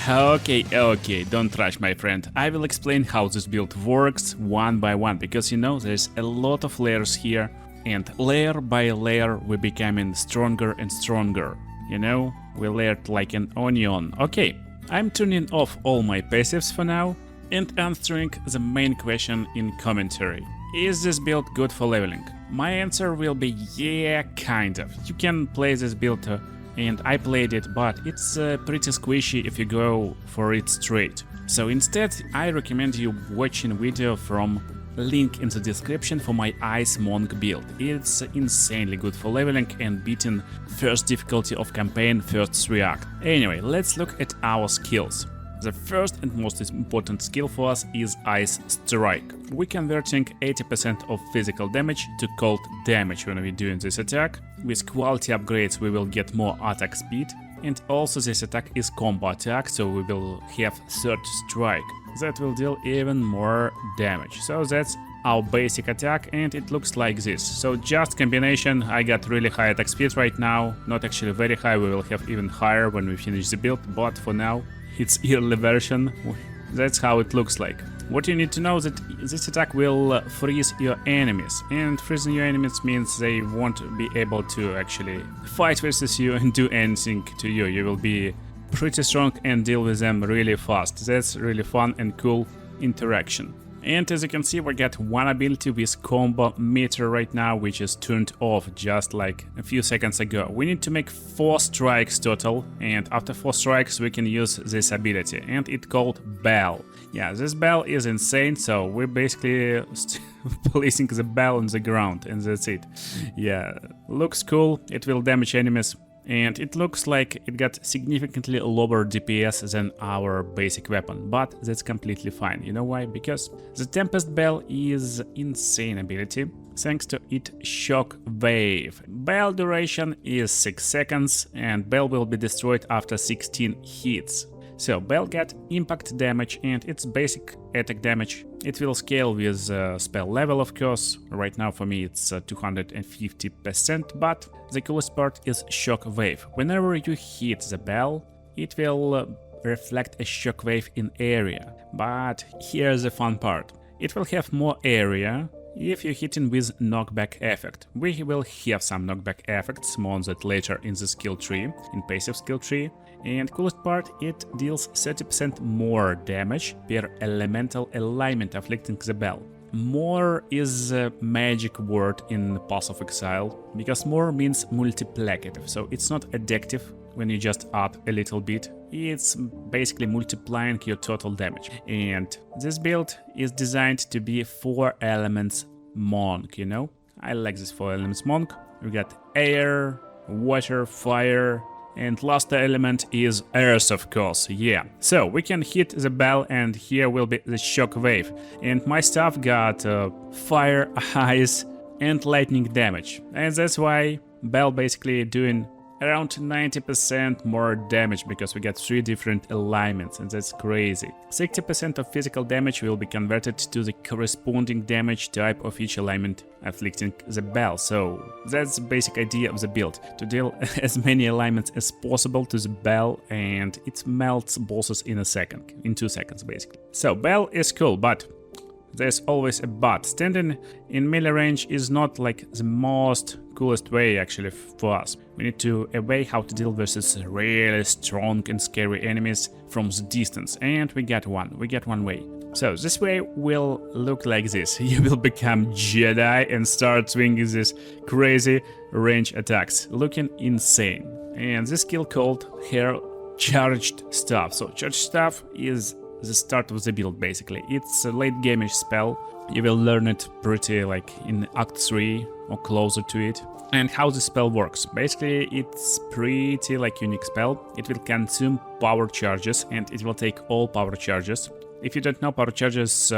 Okay, don't rush, my friend. I will explain how this build works one by one, because you know there's a lot of layers here, and layer by layer we're becoming stronger and stronger. You know, we layered like an onion. Okay, I'm turning off all my passives for now and answering the main question in commentary. Is this build good for leveling? My answer will be yeah, kind of. You can play this build and I played it, but it's pretty squishy if you go for it straight. So instead, I recommend you watching video from link in the description for my Ice Monk build. It's insanely good for leveling and beating first difficulty of campaign first 3 acts. Anyway, let's look at our skills. The first and most important skill for us is Ice Strike. We're converting 80% of physical damage to cold damage when we're doing this attack. With quality upgrades we will get more attack speed, and also this attack is combo attack, so we will have Third Strike. That will deal even more damage. So that's our basic attack, and it looks like this. So just combination, I got really high attack speed right now, not actually very high, we will have even higher when we finish the build, but for now it's early version, that's how it looks like. What you need to know is that this attack will freeze your enemies, and freezing your enemies means they won't be able to actually fight versus you and do anything to you. You will be pretty strong and deal with them really fast. That's really fun and cool interaction. And as you can see, we get one ability with combo meter right now, which is turned off just like a few seconds ago. We need to make 4 strikes total, and after 4 strikes we can use this ability, and it's called Bell. Yeah, this bell is insane, so we're basically placing the bell on the ground, and that's it. Yeah, looks cool, it will damage enemies. And it looks like it got significantly lower DPS than our basic weapon, but that's completely fine. You know why? Because the Tempest Bell is insane ability, thanks to its Shock Wave. Bell duration is 6 seconds, and Bell will be destroyed after 16 hits. So Bell got impact damage and its basic attack damage. It will scale with spell level, of course. Right now for me it's 250%, but the coolest part is Shock Wave. Whenever you hit the bell, it will reflect a shock wave in area. But here's the fun part. It will have more area if you're hitting with knockback effect. We will have some knockback effects, more on that later in the skill tree, in passive skill tree. And coolest part, it deals 30% more damage per elemental alignment afflicting the bell. More is a magic word in Path of Exile, because more means multiplicative, so it's not addictive when you just add a little bit, it's basically multiplying your total damage. And this build is designed to be 4 elements monk, you know? I like this 4 elements monk. We got air, water, fire, and last element is earth, of course, yeah. So we can hit the bell and here will be the shock wave. And my stuff got fire, ice and lightning damage. And that's why bell basically doing around 90% more damage, because we got 3 different alignments, and that's crazy. 60% of physical damage will be converted to the corresponding damage type of each alignment afflicting the bell. So that's the basic idea of the build, to deal as many alignments as possible to the bell, and it melts bosses in 2 seconds basically. So bell is cool, but there's always a but. Standing in melee range is not like the most coolest way actually for us. We need to a way how to deal versus really strong and scary enemies from the distance, and we get one way. So this way will look like this. You will become Jedi and start swinging these crazy range attacks, looking insane. And this skill called Hair Charged Staff. So Charged Staff is the start of the build basically. It's a late game-ish spell. You will learn it pretty like in Act 3 or closer to it. And how the spell works. Basically it's pretty like unique spell. It will consume power charges and it will take all power charges. If you don't know, power charges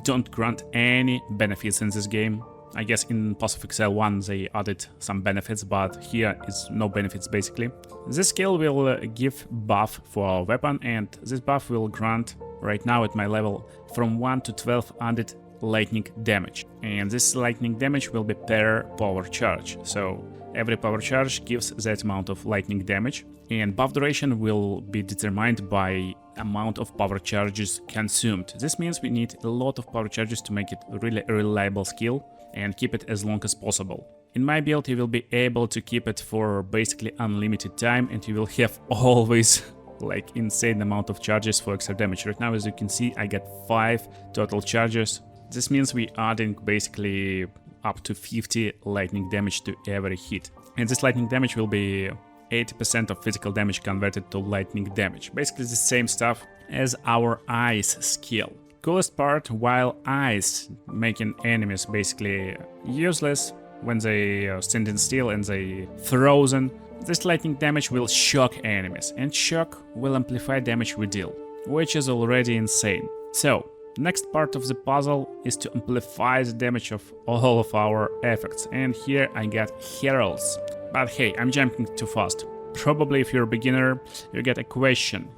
don't grant any benefits in this game. I guess in Path of Exile 1 they added some benefits, but here is no benefits basically. This skill will give buff for our weapon, and this buff will grant, right now at my level, from 1 to 1200 lightning damage. And this lightning damage will be per power charge. So every power charge gives that amount of lightning damage. And buff duration will be determined by amount of power charges consumed. This means we need a lot of power charges to make it a really reliable skill and keep it as long as possible. In my build, you will be able to keep it for basically unlimited time, and you will have always like insane amount of charges for extra damage. Right now, as you can see, I got 5 total charges. This means we adding basically up to 50 lightning damage to every hit. And this lightning damage will be 80% of physical damage converted to lightning damage. Basically the same stuff as our ice skill. Coolest part, while ice making enemies basically useless when they stand still and they frozen, this lightning damage will shock enemies, and shock will amplify damage we deal, which is already insane. So, next part of the puzzle is to amplify the damage of all of our effects, and here I got heralds. But hey, I'm jumping too fast. Probably if you're a beginner, you get a question.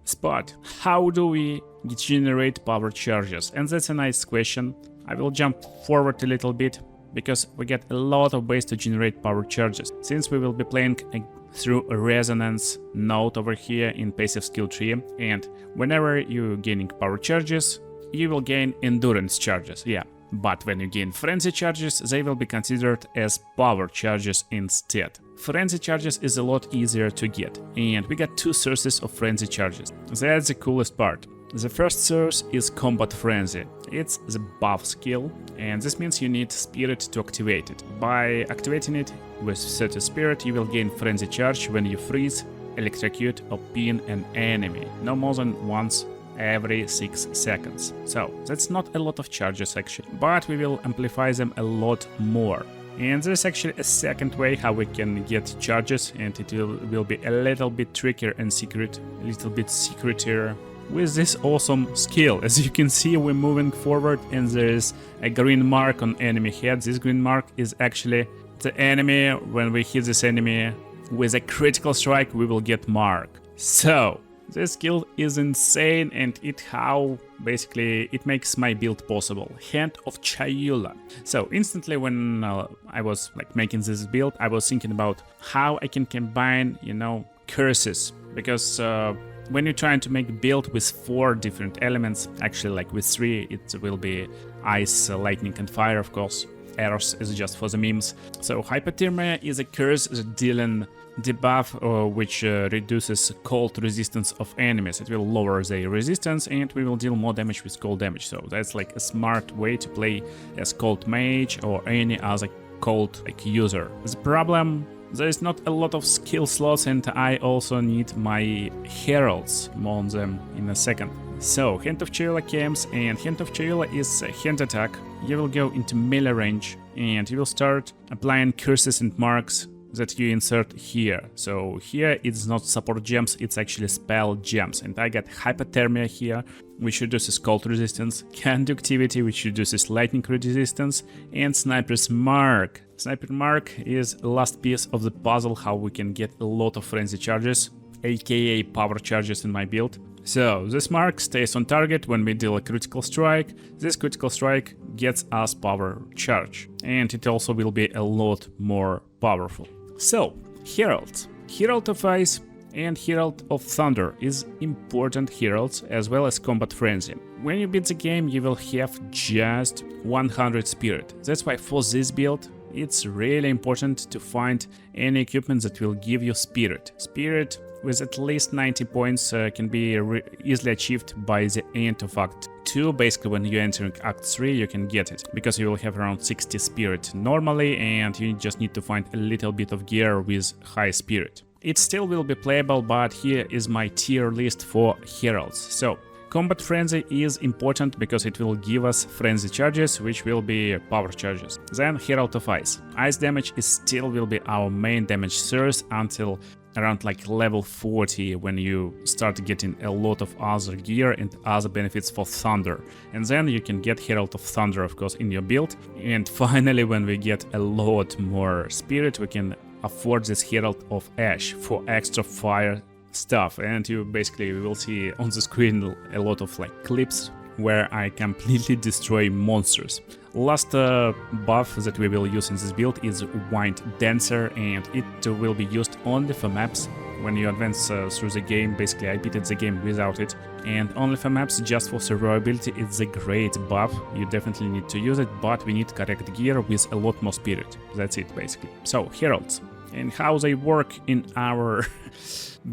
Spot, how do we generate power charges? And that's a nice question. I will jump forward a little bit, because we get a lot of ways to generate power charges. Since we will be playing through a resonance node over here in passive skill tree, and whenever you're gaining power charges, you will gain endurance charges, yeah. But when you gain frenzy charges, they will be considered as power charges instead. Frenzy charges is a lot easier to get, and we got 2 sources of frenzy charges. That's the coolest part. The first source is Combat Frenzy. It's the buff skill, and this means you need spirit to activate it. By activating it with certain spirit, you will gain frenzy charge when you freeze, electrocute or pin an enemy, no more than once every 6 seconds. So that's not a lot of charges actually, but we will amplify them a lot more. And there's actually a second way how we can get charges, and it will be a little bit trickier and secret, a little bit secretier with this awesome skill. As you can see, we're moving forward and there's a green mark on enemy head. This green mark is actually the enemy. When we hit this enemy with a critical strike, we will get mark. So this skill is insane, and basically it makes my build possible. Hand of Chayula. So instantly when I was making this build, I was thinking about how I can combine, curses, because when you're trying to make a build with 4 different elements, actually with 3, it will be ice, lightning and fire, of course. Earth is just for the memes. So hypothermia is a curse dealing debuff which reduces cold resistance of enemies. It will lower their resistance, and we will deal more damage with cold damage. So that's a smart way to play as cold mage or any other cold user. The problem, there is not a lot of skill slots, and I also need my heralds. More on them in a second. So Hand of Chayula comes, and Hand of Chayula is a hand attack. You will go into melee range, and you will start applying curses and marks that you insert here. So here it's not support gems, it's actually spell gems. And I got hypothermia here, which reduces cold resistance, conductivity, which reduces lightning resistance, and sniper's mark. Sniper mark is the last piece of the puzzle how we can get a lot of frenzy charges, aka power charges in my build. So this mark stays on target when we deal a critical strike. This critical strike gets us power charge, and it also will be a lot more powerful. So, Herald. Herald of Ice and Herald of Thunder is important heralds, as well as Combat Frenzy. When you beat the game, you will have just 100 spirit. That's why for this build, it's really important to find any equipment that will give you spirit. Spirit with at least 90 points can be easily achieved by the end of Act 2. Basically, when you're entering Act 3, you can get it, because you will have around 60 spirit normally, and you just need to find a little bit of gear with high spirit. It still will be playable, but here is my tier list for heralds. So, Combat Frenzy is important because it will give us frenzy charges, which will be power charges. Then Herald of Ice. Ice damage still will be our main damage source until around level 40, when you start getting a lot of other gear and other benefits for Thunder. And then you can get Herald of Thunder, of course, in your build. And finally, when we get a lot more spirit, we can afford this Herald of Ash for extra fire stuff. And you basically will see on the screen a lot of clips where I completely destroy monsters. Last buff that we will use in this build is Wind Dancer, and it will be used only for maps when you advance through the game. Basically, I beated the game without it, and only for maps, just for survivability. It's a great buff, you definitely need to use it, but we need correct gear with a lot more spirit. That's it, basically. So, Heralds, and how they work in our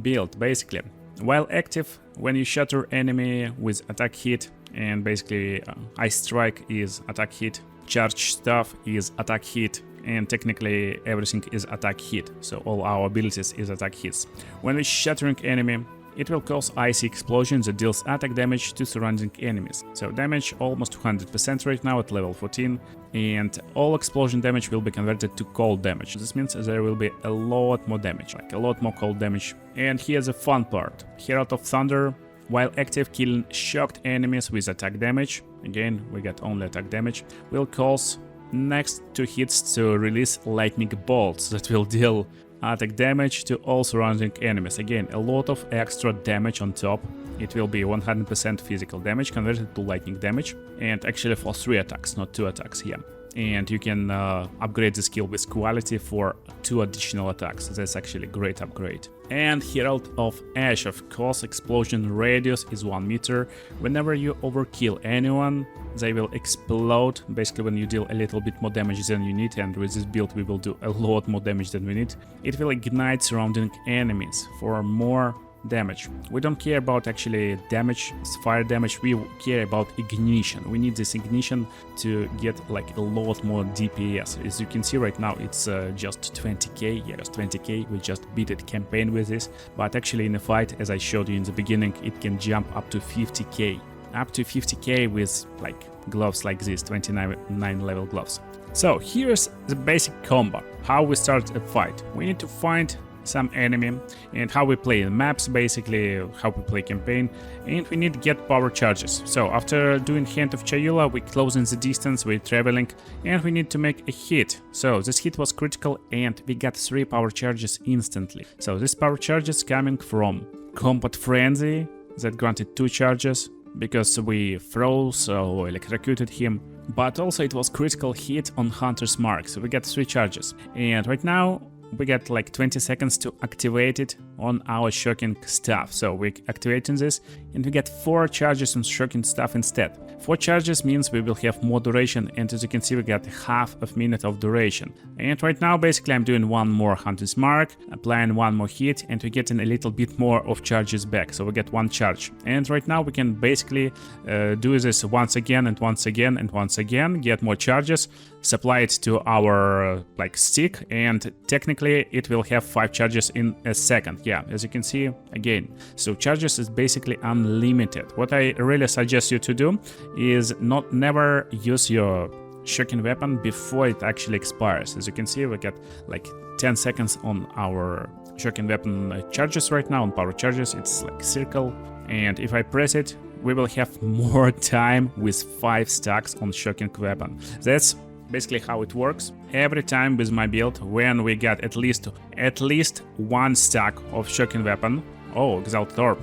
build, basically. While active, when you shatter enemy with attack hit, and basically Ice Strike is attack hit, Charge Staff is attack hit, and technically everything is attack hit, so all our abilities is attack hits. When we shattering enemy, it will cause Icy Explosion that deals attack damage to surrounding enemies. So damage almost 200% right now at level 14, and all explosion damage will be converted to cold damage. This means there will be a lot more damage, like a lot more cold damage. And here's the fun part. Herald of Thunder, while active, killing shocked enemies with attack damage, again we get only attack damage, will cause next 2 hits to release lightning bolts that will deal attack damage to all surrounding enemies. Again, a lot of extra damage on top. It will be 100% physical damage converted to lightning damage, and actually for 3 attacks, not 2 attacks here. And you can upgrade the skill with quality for 2 additional attacks. That's actually a great upgrade. And Herald of Ash, of course, explosion radius is 1 meter. Whenever you overkill anyone, they will explode, basically when you deal a little bit more damage than you need, and with this build we will do a lot more damage than we need. It will ignite surrounding enemies for more damage. We don't care about actually damage, fire damage, we care about ignition. We need this ignition to get like a lot more DPS. As you can see right now, it's just 20k, yeah, just 20k. We just beat the campaign with this, but actually in a fight, as I showed you in the beginning, it can jump up to 50k. Up to 50k with like gloves like this, 29 level gloves. So here's the basic combo, how we start a fight. We need to find some enemy, and how we play the maps, basically how we play campaign, and we need to get power charges. So after doing Hand of Chayula, we closing the distance, we're traveling, and we need to make a hit. So this hit was critical, and we got 3 power charges instantly. So this power charges coming from Combat Frenzy that granted 2 charges because we froze or electrocuted him, but also it was critical hit on Hunter's Mark, so we got 3 charges. And right now we get like 20 seconds to activate it on our shocking stuff. So we're activating this, and we get 4 charges on shocking stuff instead. 4 charges means we will have more duration, and as you can see, we got half a minute of duration. And right now, basically, I'm doing 1 more Hunter's Mark, applying 1 more hit, and we're getting a little bit more of charges back. So we get 1 charge. And right now, we can basically do this once again and once again and once again, get more charges, supply it to our like stick, and technically it will have 5 charges in a second. Yeah, as you can see again. So charges is basically unlimited. What I really suggest you to do is never use your shocking weapon before it actually expires. As you can see, we get like 10 seconds on our shocking weapon charges right now, on power charges. It's like circle, and if I press it, we will have more time with 5 stacks on shocking weapon. That's basically how it works. Every time with my build, when we get at least 1 stack of shocking weapon. Oh, Exile Torp.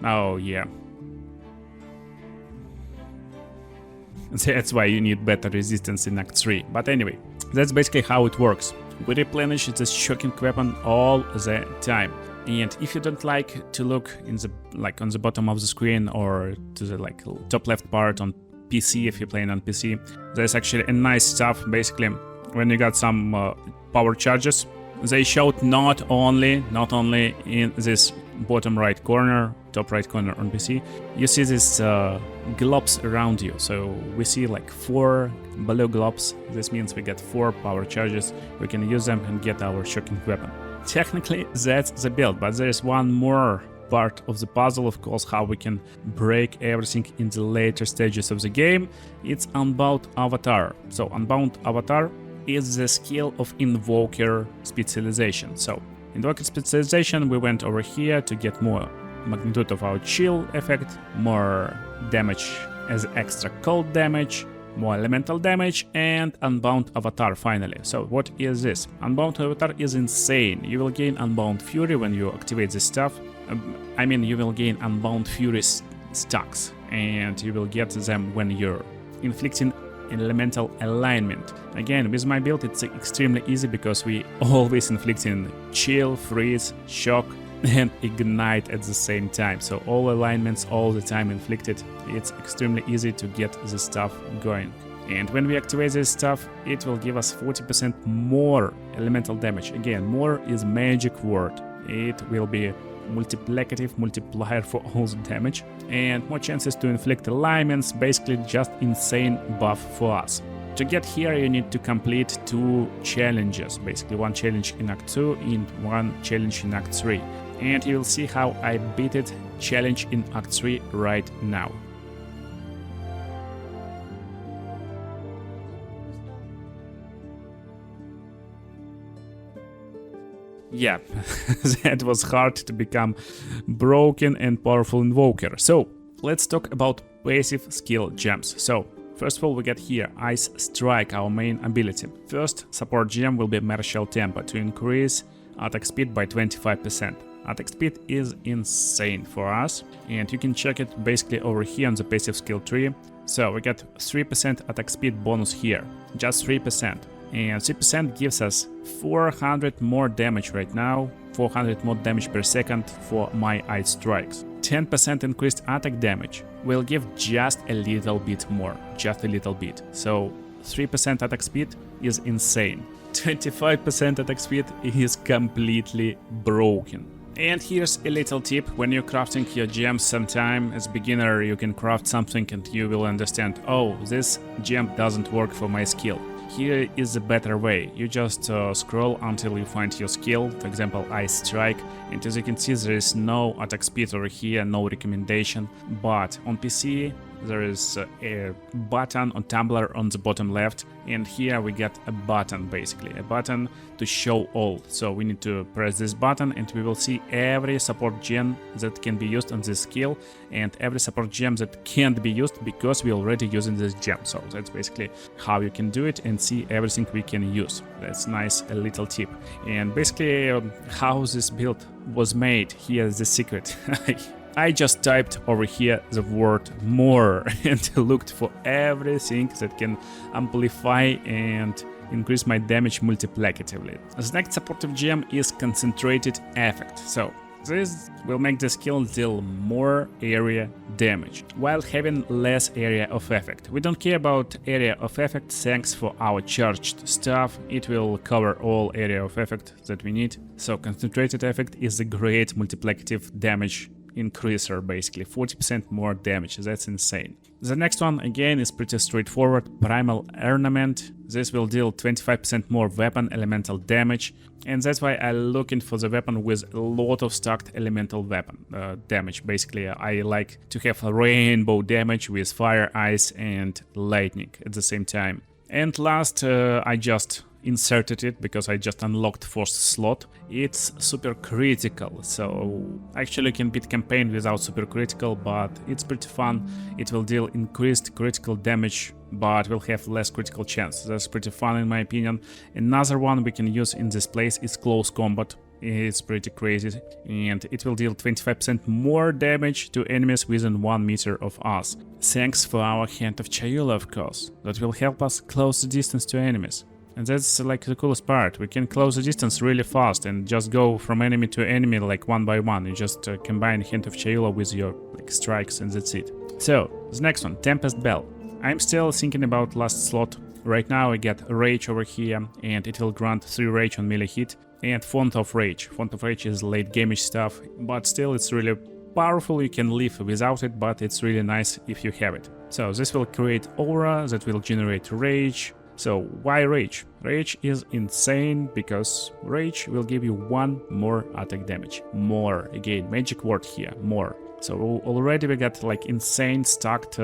Oh yeah. That's why you need better resistance in Act 3. But anyway, that's basically how it works. We replenish the shocking weapon all the time. And if you don't like to look in the on the bottom of the screen or to the like top left part on PC, if you're playing on PC, there's actually a nice stuff. Basically, when you got some power charges, they showed not only in this bottom right corner, top right corner on PC, you see this globs around you. So we see like 4 blue globs. This means we get 4 power charges. We can use them and get our shocking weapon. Technically, that's the build, but there is one more part of the puzzle, of course, how we can break everything in the later stages of the game. It's Unbound Avatar. So Unbound Avatar is the skill of Invoker specialization. So Invoker specialization, we went over here to get more magnitude of our chill effect, more damage as extra cold damage, more elemental damage, and Unbound Avatar finally. So what is this? Unbound Avatar is insane. You will gain Unbound Fury when you activate this stuff. I mean, you will gain Unbound Fury stacks, and you will get them when you're inflicting elemental alignment. Again, with my build it's extremely easy because we always inflicting chill, freeze, shock and ignite at the same time. So all alignments all the time inflicted. It's extremely easy to get the stuff going. And when we activate this stuff, it will give us 40% more elemental damage. Again, more is magic word. It will be multiplicative multiplier for all the damage and more chances to inflict alignments, basically just insane buff for us. To get here you need to complete 2 challenges, basically 1 challenge in Act 2 and 1 challenge in Act 3. And you will see how I beat it challenge in Act 3 right now. Yeah, that was hard to become broken and powerful invoker. So let's talk about passive skill gems. So first of all we get here Ice Strike, our main ability. First support gem will be Martial Tempo to increase attack speed by 25%. Attack speed is insane for us, and you can check it basically over here on the passive skill tree. So we get 3% attack speed bonus here, just 3%. And 3% gives us 400 more damage right now, 400 more damage per second for my Ice Strikes. 10% increased attack damage will give just a little bit more, just a little bit. So 3% attack speed is insane. 25% attack speed is completely broken. And here's a little tip: when you're crafting your gems sometime, as a beginner you can craft something and you will understand, oh, this gem doesn't work for my skill. Here is a better way. You just scroll until you find your skill, for example Ice Strike, and as you can see there is no attack speed over here, no recommendation, but on PC there is a button on Tumblr on the bottom left, and here we get a button, basically a button to show all. So we need to press this button and we will see every support gem that can be used on this skill and every support gem that can't be used because we're already using this gem. So that's basically how you can do it and see everything we can use. That's nice, a little tip. And basically how this build was made, here's the secret. I just typed over here the word more and looked for everything that can amplify and increase my damage multiplicatively. The next supportive gem is Concentrated Effect. So this will make the skill deal more area damage while having less area of effect. We don't care about area of effect thanks for our charged stuff. It will cover all area of effect that we need. So Concentrated Effect is a great multiplicative damage increaser, basically 40% more damage. That's insane. The next one again is pretty straightforward: Primal Ornament. This will deal 25% more weapon elemental damage, and that's why I'm looking for the weapon with a lot of stacked elemental weapon damage. Basically I like to have a rainbow damage with fire, ice and lightning at the same time. And last I just inserted it because I just unlocked first slot. It's super critical, so actually you can beat campaign without super critical, but it's pretty fun. It will deal increased critical damage but will have less critical chance. That's pretty fun in my opinion. Another one we can use in this place is Close Combat. It's pretty crazy, and it will deal 25% more damage to enemies within 1 meter of us. Thanks for our Hand of Chayula, of course. That will help us close the distance to enemies. And that's like the coolest part. We can close the distance really fast and just go from enemy to enemy like one by one. You just combine Hand of Chayula with your strikes and that's it. So, the next one, Tempest Bell. I'm still thinking about last slot. Right now I get Rage over here and it will grant 3 Rage on melee hit and Font of Rage. Font of Rage is late gameish stuff, but still it's really powerful. You can live without it, but it's really nice if you have it. So this will create aura that will generate Rage. So why Rage? Rage is insane because Rage will give you 1 more attack damage. More, again, magic word here, more. So already we got like insane stacked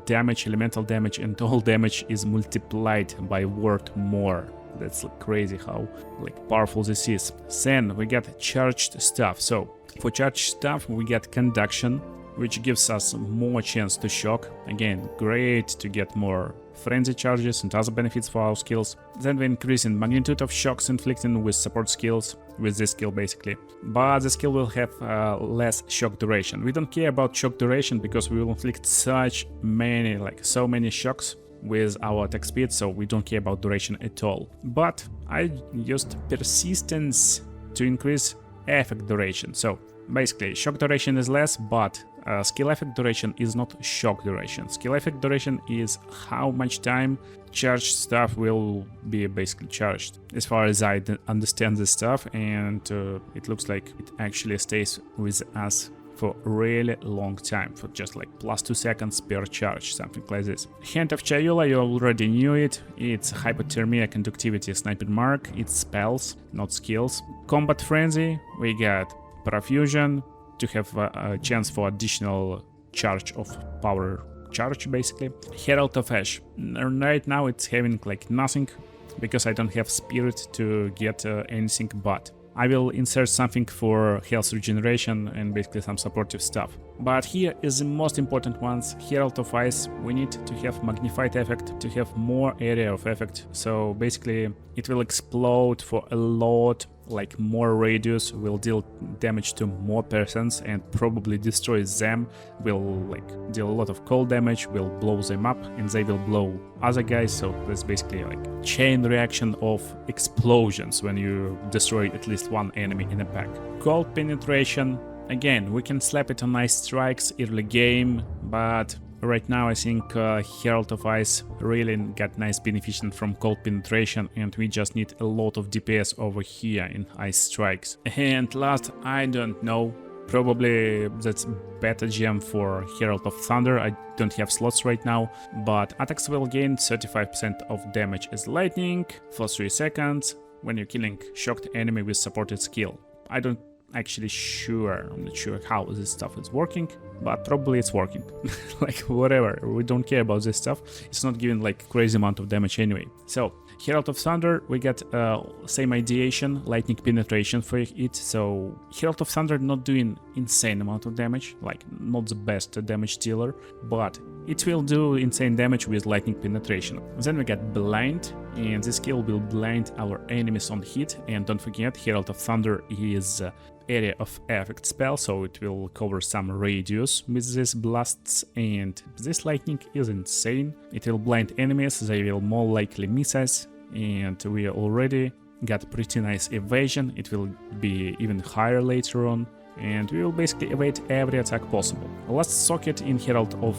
damage, elemental damage, and all damage is multiplied by word more. That's like crazy how like powerful this is. Then we get charged stuff. So for charged stuff we get Conduction, which gives us more chance to shock. Again, great to get more frenzy charges and other benefits for our skills. Then we increase in magnitude of shocks inflicted with support skills, with this skill basically. But the skill will have less shock duration. We don't care about shock duration because we will inflict such many, so many shocks with our attack speed, so we don't care about duration at all. But I used persistence to increase effect duration. So basically shock duration is less, but skill effect duration is not shock duration. Skill effect duration is how much time charged stuff will be basically charged, as far as I understand this stuff, and it looks like it actually stays with us for a really long time, for just like plus 2 seconds per charge, something like this. Hand of Chayula, you already knew it. It's hypothermia, conductivity, sniper mark. It's spells, not skills. Combat frenzy, we got profusion to have a chance for additional charge of power charge, basically. Herald of Ash, right now it's having like nothing because I don't have spirit to get anything, but I will insert something for health regeneration and basically some supportive stuff. But here is the most important ones. Herald of Ice, we need to have magnified effect to have more area of effect. So basically it will explode for a lot, like more radius, will deal damage to more persons and probably destroy them, will like deal a lot of cold damage, will blow them up and they will blow other guys. So that's basically like chain reaction of explosions when you destroy at least one enemy in a pack. Cold penetration, again, we can slap it on ice strikes early game, but right now I think Herald of Ice really got nice benefiting from cold penetration, and we just need a lot of DPS over here in ice strikes. And last, I don't know, probably that's better gem for Herald of Thunder. I don't have slots right now, but attacks will gain 35% of damage as lightning for 3 seconds when you're killing shocked enemy with supported skill. I don't actually sure, I'm not sure how this stuff is working, but probably it's working. Like whatever, we don't care about this stuff, it's not giving like crazy amount of damage anyway. So Herald of Thunder, we get same ideation, lightning penetration for it. So Herald of Thunder not doing insane amount of damage, like not the best damage dealer, but it will do insane damage with lightning penetration. Then we get blind, and this skill will blind our enemies on hit. And don't forget, Herald of Thunder is area of effect spell, so it will cover some radius with these blasts, and this lightning is insane. It will blind enemies, they will more likely miss us, and we already got pretty nice evasion. It will be even higher later on, and we will basically evade every attack possible. Last socket in Herald of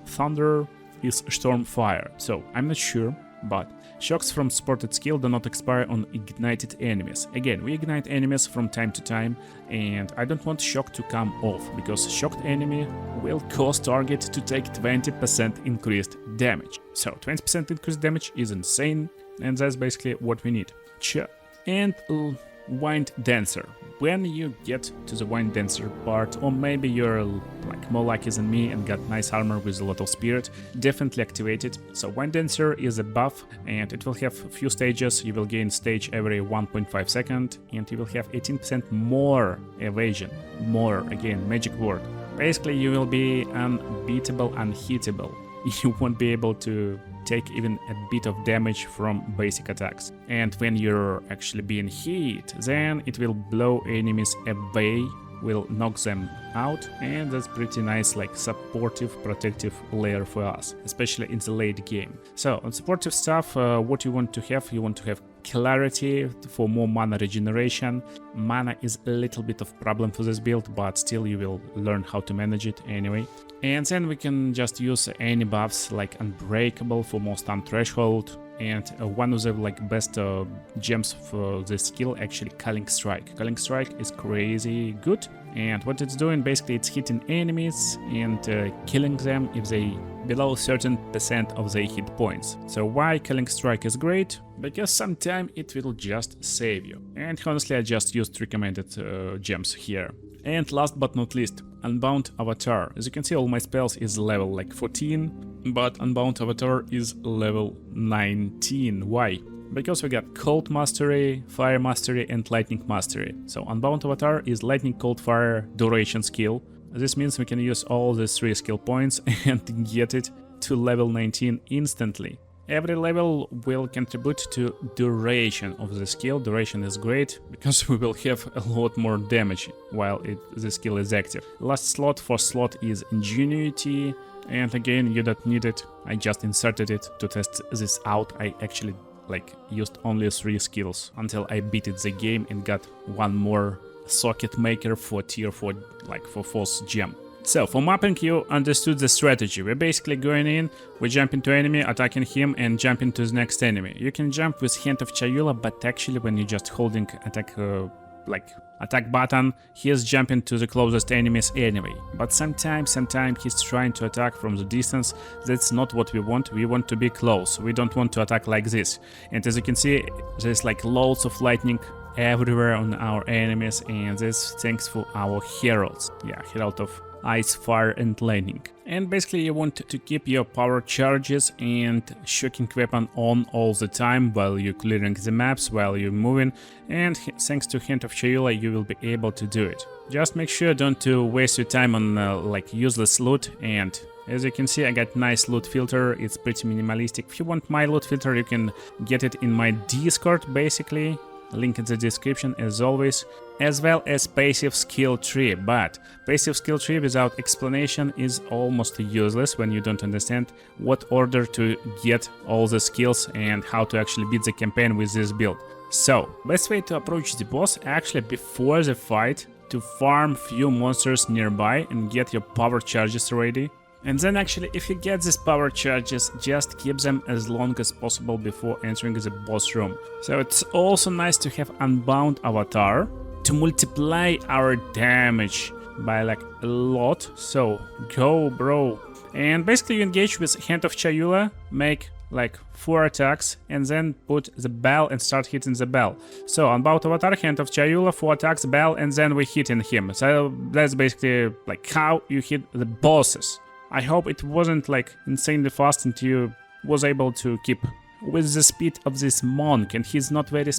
Thunder is Stormfire, so I'm not sure, but shocks from supported skill do not expire on ignited enemies. Again, we ignite enemies from time to time, and I don't want shock to come off, because shocked enemy will cause target to take 20% increased damage. So 20% increased damage is insane, and that's basically what we need. And Wind Dancer. When you get to the Wind Dancer part, or maybe you're like more lucky than me and got nice armor with a lot of spirit, definitely activate it. So Wind Dancer is a buff, and it will have a few stages. You will gain stage every 1.5 seconds, and you will have 18% more evasion. More, again, magic word. Basically you will be unbeatable, unhittable. You won't be able to take even a bit of damage from basic attacks. And when you're actually being hit, then it will blow enemies away, will knock them out, and that's pretty nice, like supportive, protective layer for us, especially in the late game. So on supportive stuff, what you want to have clarity for more mana regeneration. Mana is a little bit of problem for this build, but still you will learn how to manage it anyway. And then we can just use any buffs like Unbreakable for more stun threshold, and one of the like best gems for this skill, actually Culling Strike. Culling Strike is crazy good, and what it's doing, basically it's hitting enemies and killing them if they below a certain percent of their hit points. So why Culling Strike is great? Because sometimes it will just save you. And honestly, I just used recommended gems here. And last but not least, Unbound Avatar. As you can see, all my spells is level like 14, but Unbound Avatar is level 19. Why? Because we got Cold Mastery, Fire Mastery and Lightning Mastery. So Unbound Avatar is Lightning, Cold, Fire duration skill, This means we can use all these 3 skill points and get it to level 19 instantly. Every level will contribute to duration of the skill. Duration is great because we will have a lot more damage while the skill is active. Last slot for slot is Ingenuity, and again you don't need it. I just inserted it to test this out. I actually used only 3 skills until I beated the game and got one more socket maker for tier 4, for 4th gem. So, for mapping, you understood the strategy. We're basically going in, we jump into enemy, attacking him, and jump into the next enemy. You can jump with Hand of Chayula, but actually when you're just holding attack button, he is jumping to the closest enemies anyway. But sometimes he's trying to attack from the distance. That's not what we want. We want to be close. We don't want to attack like this. And as you can see, there's loads of lightning everywhere on our enemies, and this thanks for our heralds. Yeah, herald of ice, fire and lightning. And basically you want to keep your power charges and shocking weapon on all the time while you're clearing the maps, while you're moving, and thanks to Hand of Chayula you will be able to do it. Just make sure don't to waste your time on useless loot. And as you can see, I got nice loot filter. It's pretty minimalistic. If you want my loot filter, you can get it in my Discord basically. Link in the description as always, as well as passive skill tree. But passive skill tree without explanation is almost useless when you don't understand what order to get all the skills and how to actually beat the campaign with this build. So, best way to approach the boss actually before the fight, to farm few monsters nearby and get your power charges ready. And then actually, if you get these power charges, just keep them as long as possible before entering the boss room. So it's also nice to have Unbound Avatar to multiply our damage by a lot. So go, bro. And basically you engage with Hand of Chayula, make 4 attacks, and then put the bell and start hitting the bell. So Unbound Avatar, Hand of Chayula, 4 attacks, bell, and then we hitting him. So that's basically how you hit the bosses. I hope it wasn't insanely fast and you was able to keep with the speed of this monk, and he's not very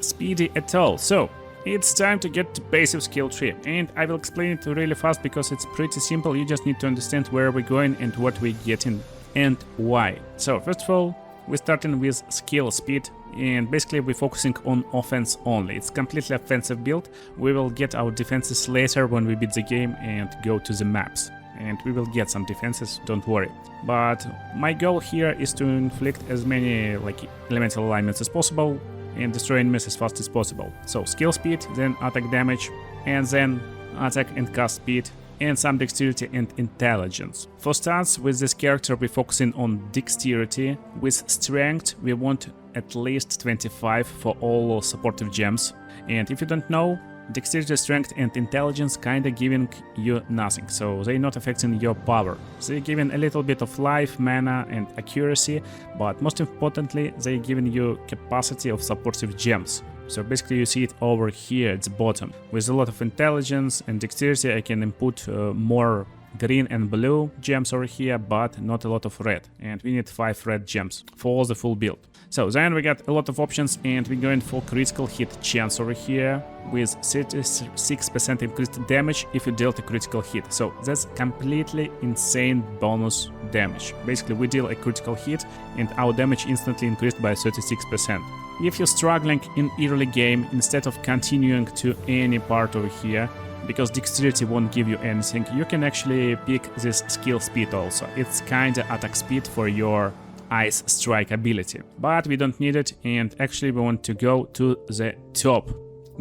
speedy at all. So it's time to get to passive skill tree, and I will explain it really fast because it's pretty simple. You just need to understand where we're going and what we're getting and why. So first of all, we're starting with skill speed, and basically we're focusing on offense only. It's completely offensive build. We will get our defenses later when we beat the game and go to the maps. And we will get some defenses, don't worry. But my goal here is to inflict as many elemental alignments as possible and destroy enemies as fast as possible. So skill speed, then attack damage, and then attack and cast speed, and some dexterity and intelligence. For stats, with this character we're focusing on dexterity. With strength we want at least 25 for all supportive gems. And if you don't know, dexterity, strength and intelligence kinda giving you nothing, so they're not affecting your power. They're giving a little bit of life, mana and accuracy, but most importantly they're giving you capacity of supportive gems. So basically you see it over here at the bottom. With a lot of intelligence and dexterity I can input more green and blue gems over here, but not a lot of red, and we need 5 red gems for the full build. So then we got a lot of options, and we're going for critical hit chance over here with 36% increased damage if you dealt a critical hit. So that's completely insane bonus damage. Basically we deal a critical hit and our damage instantly increased by 36%. If you're struggling in early game, instead of continuing to any part over here, because dexterity won't give you anything, you can actually pick this skill speed also. It's kinda attack speed for your Ice Strike ability, but we don't need it, and actually we want to go to the top.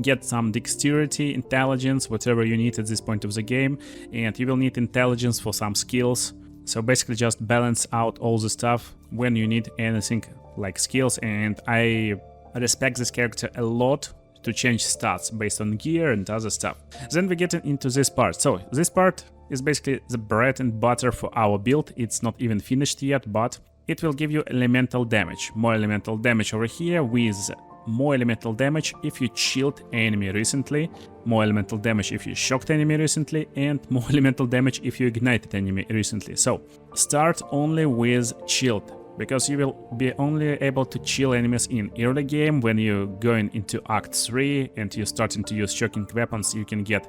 Get some dexterity, intelligence, whatever you need at this point of the game, and you will need intelligence for some skills. So basically just balance out all the stuff when you need anything like skills, and I respect this character a lot to change stats based on gear and other stuff. Then we get into this part. So this part is basically the bread and butter for our build. It's not even finished yet, but it will give you elemental damage. More elemental damage over here with more elemental damage if you chilled enemy recently, more elemental damage if you shocked enemy recently, and more elemental damage if you ignited enemy recently. So start only with chilled, because you will be only able to chill enemies in early game. When you're going into Act 3 and you're starting to use shocking weapons, you can get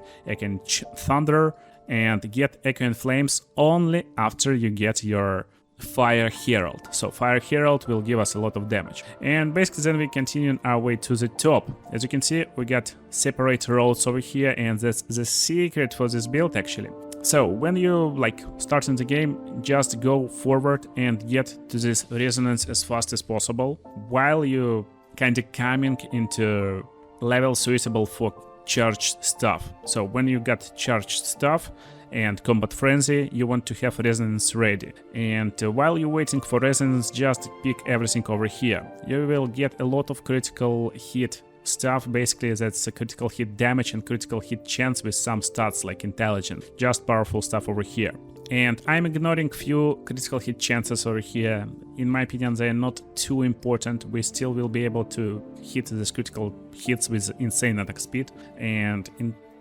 Thunder and get Echo and Flames only after you get your Fire Herald. So Fire Herald will give us a lot of damage. And basically then we continue our way to the top. As you can see, we got separate roads over here, and that's the secret for this build actually. So when you like start in the game, just go forward and get to this resonance as fast as possible while you kind of coming into level suitable for charged stuff. So when you got charged stuff and combat frenzy, you want to have resonance ready. And while you're waiting for resonance, just pick everything over here. You will get a lot of critical hit stuff. Basically that's a critical hit damage and critical hit chance with some stats like intelligence. Just powerful stuff over here. And I'm ignoring few critical hit chances over here. In my opinion, they are not too important. We still will be able to hit these critical hits with insane attack speed. And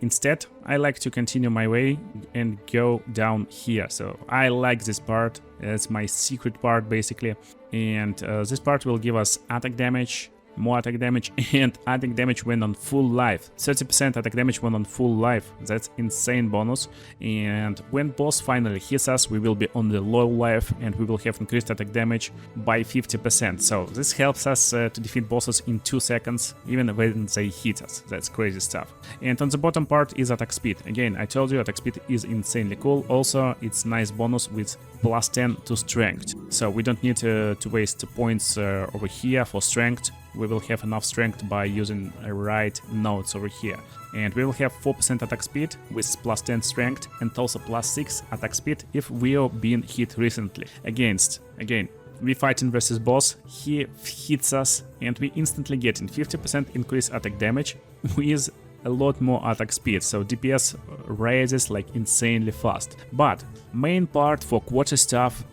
instead, I like to continue my way and go down here. So I like this part. It's my secret part basically. And this part will give us attack damage, more attack damage, and attack damage when on full life. 30% attack damage when on full life. That's insane bonus. And when boss finally hits us, we will be on the low life and we will have increased attack damage by 50%. So this helps us to defeat bosses in 2 seconds, even when they hit us. That's crazy stuff. And on the bottom part is attack speed. Again, I told you attack speed is insanely cool. Also, it's nice bonus with plus 10 to strength. So we don't need to waste points over here for strength. We will have enough strength by using right nodes over here. And we will have 4% attack speed with plus 10 strength and also plus 6 attack speed if we are being hit recently. Again, we fighting versus boss, he hits us and we instantly getting 50% increased attack damage with a lot more attack speed, so DPS raises like insanely fast. But main part for quarter stuff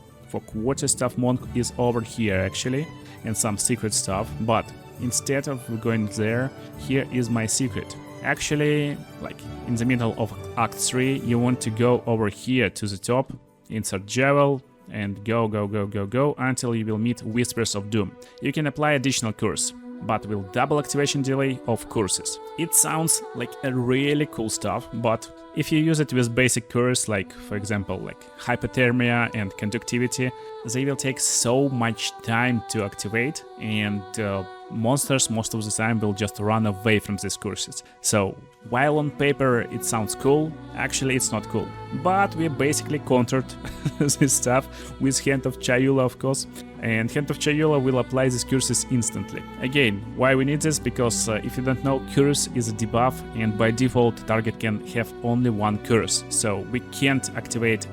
monk is over here actually, and some secret stuff. But instead of going there, here is my secret. Actually, like in the middle of Act 3, you want to go over here to the top, insert Javel, and go until you will meet Whispers of Doom. You can apply additional curse, but with double activation delay of curses. It sounds like a really cool stuff, but if you use it with basic curse, like for example like hypothermia and conductivity, they will take so much time to activate, and monsters most of the time will just run away from these curses. So while on paper it sounds cool, actually it's not cool. But we basically countered this stuff with Hand of Chayula, of course, and Hand of Chayula will apply these curses instantly. Again, why we need this? Because if you don't know, curse is a debuff, and by default target can have only one curse, so we can't activate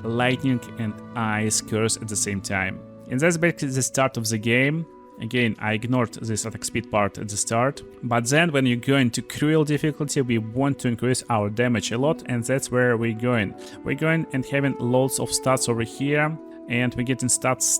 lightning and ice curse at the same time. And that's basically the start of the game. Again, I ignored this attack speed part at the start, but then when you go into cruel difficulty, we want to increase our damage a lot, and that's where we're going. We're going and having loads of stats over here, and we're getting stats.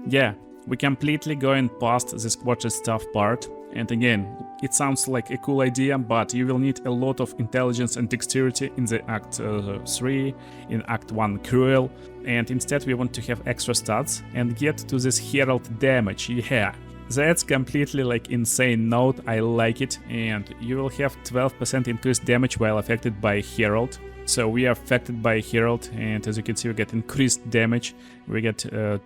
Yeah, we completely going past this quarter stuff part. And again, it sounds like a cool idea, but you will need a lot of intelligence and dexterity in the Act 3, in Act 1 Cruel, and instead we want to have extra stats and get to this Herald damage. Yeah, that's completely like insane note, I like it, and you will have 12% increased damage while affected by Herald. So we are affected by Herald, and as you can see we get increased damage. We get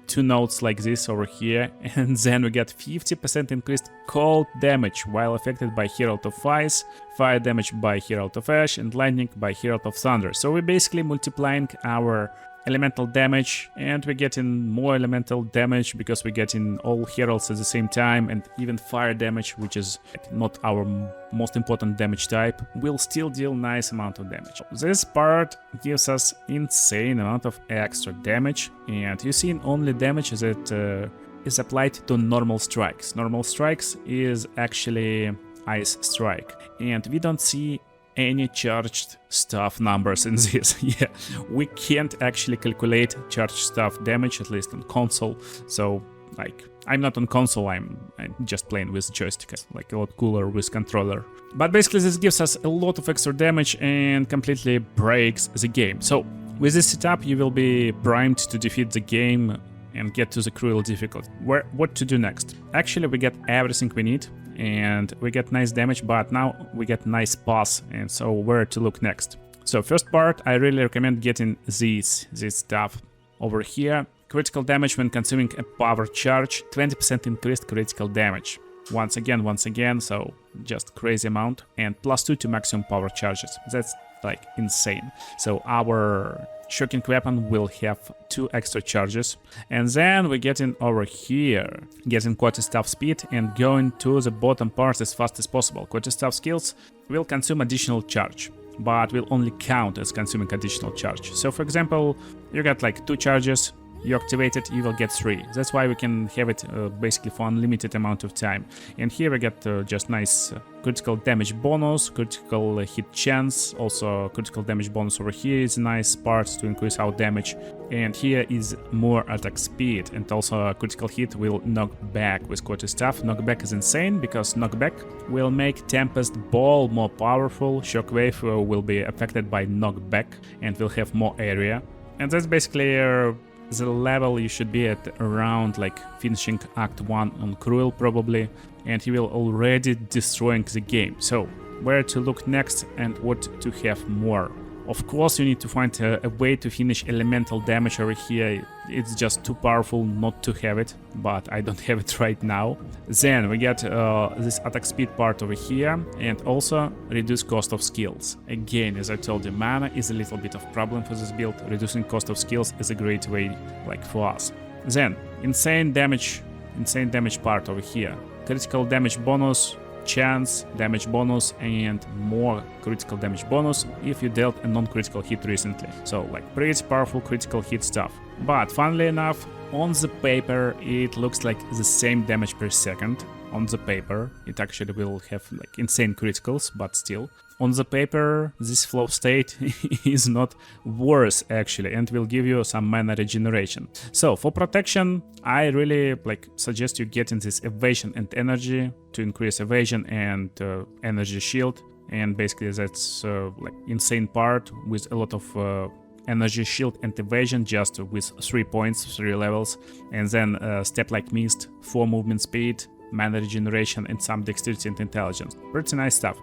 2 notes like this over here, and then we get 50% increased cold damage while affected by Herald of Ice, fire damage by Herald of Ash, and lightning by Herald of Thunder. So we're basically multiplying our elemental damage, and we're getting more elemental damage because we're getting all heralds at the same time, and even fire damage, which is not our most important damage type, will still deal nice amount of damage. This part gives us insane amount of extra damage, and you see only damage that is applied to normal strikes. Normal strikes is actually ice strike, and we don't see any charged stuff numbers in this. Yeah, we can't actually calculate charged stuff damage, at least on console. So like, I'm not on console, I'm just playing with joystick, like a lot cooler with controller. But basically this gives us a lot of extra damage and completely breaks the game. So with this setup you will be primed to defeat the game and get to the cruel difficulty. What to do next? Actually we get everything we need, and we get nice damage, but now we get nice pass, and so where to look next? So first part, I really recommend getting this stuff over here. Critical damage when consuming a power charge, 20% increased critical damage. Once again, so just crazy amount, and +2 to maximum power charges. That's like insane. So our shocking weapon will have 2 extra charges, and then we get in over here, getting quarterstaff speed and going to the bottom part as fast as possible. Quarterstaff skills will consume additional charge, but will only count as consuming additional charge. So for example, you got like 2 charges, you activate it, you will get 3. That's why we can have it basically for unlimited amount of time. And here we get just nice critical damage bonus, critical hit chance, also critical damage bonus over here is a nice part to increase our damage. And here is more attack speed, and also a critical hit will knock back with quarterstaff. Knockback is insane because knockback will make Tempest Ball more powerful, Shockwave will be affected by knockback and will have more area. And that's basically the level you should be at, around like finishing Act 1 on Cruel probably, and he will already destroying the game. So where to look next and what to have more? Of course you need to find a way to finish elemental damage over here. It's just too powerful not to have it, but I don't have it right now. Then we get this attack speed part over here, and also reduce cost of skills. Again, as I told you, mana is a little bit of problem for this build. Reducing cost of skills is a great way like for us. Then insane damage part over here. Critical damage bonus, chance, damage bonus, and more critical damage bonus if you dealt a non-critical hit recently. So like pretty powerful critical hit stuff. But funnily enough, on the paper it looks like the same damage per second. On the paper it actually will have like insane criticals, but still. On the paper this flow state is not worse actually, and will give you some mana regeneration. So for protection, I really like suggest you getting this evasion and energy to increase evasion and energy shield, and basically that's like insane part with a lot of energy shield and evasion just with 3 points, 3 levels, and then step like mist, 4 movement speed, mana regeneration, and some dexterity and intelligence. Pretty nice stuff.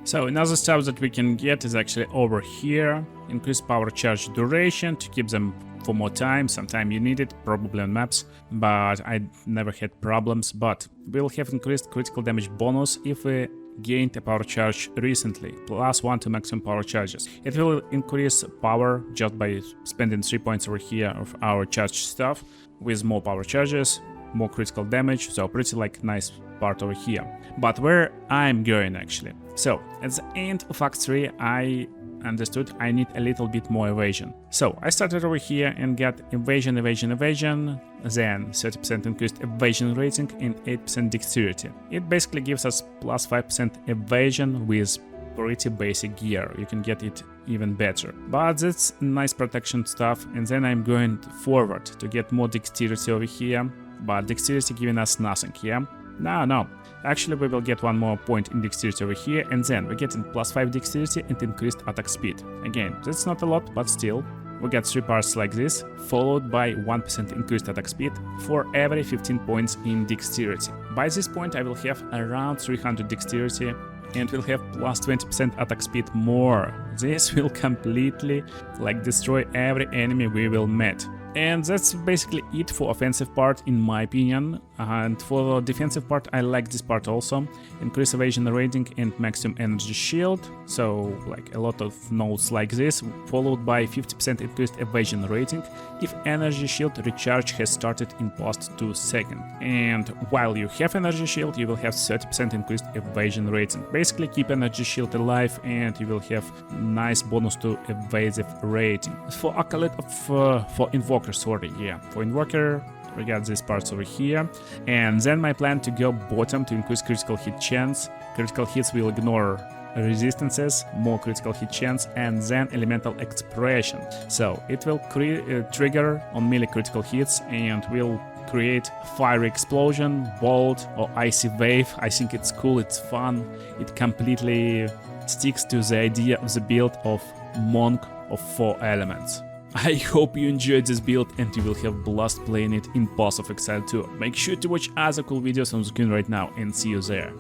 So another stuff that we can get is actually over here. Increase power charge duration to keep them for more time. Sometime you need it, probably on maps, but I never had problems. But we'll have increased critical damage bonus if we gained a power charge recently, +1 to maximum power charges. It will increase power just by spending 3 points over here of our charge stuff with more power charges, more critical damage, so pretty like nice part over here. But where I'm going actually. So at the end of Act 3 I understood I need a little bit more evasion. So I started over here and got evasion, then 30% increased evasion rating and 8% dexterity. It basically gives us +5% evasion with pretty basic gear. You can get it even better. But that's nice protection stuff, and then I'm going forward to get more dexterity over here, but dexterity giving us nothing here. No. Actually, we will get 1 more point in dexterity over here, and then we're getting +5 dexterity and increased attack speed. Again, that's not a lot, but still. We get 3 parts like this, followed by 1% increased attack speed for every 15 points in dexterity. By this point, I will have around 300 dexterity and will have +20% attack speed more. This will completely like destroy every enemy we will meet. And that's basically it for offensive part in my opinion. And for defensive part, I like this part also. Increase evasion rating and maximum energy shield. So like a lot of notes like this, followed by 50% increased evasion rating if energy shield recharge has started in past 2 seconds. And while you have energy shield, you will have 30% increased evasion rating. Basically keep energy shield alive and you will have nice bonus to evasive rating. For Acolyte for Invoker, for Invoker we got these parts over here, and then my plan to go bottom to increase critical hit chance. Critical hits will ignore resistances, more critical hit chance, and then elemental expression. So it will trigger on melee critical hits and will create fiery explosion, bolt, or icy wave. I think it's cool, it's fun. It completely sticks to the idea of the build of monk of 4 elements. I hope you enjoyed this build and you will have blast playing it in Path of Exile 2. Make sure to watch other cool videos on the screen right now and see you there.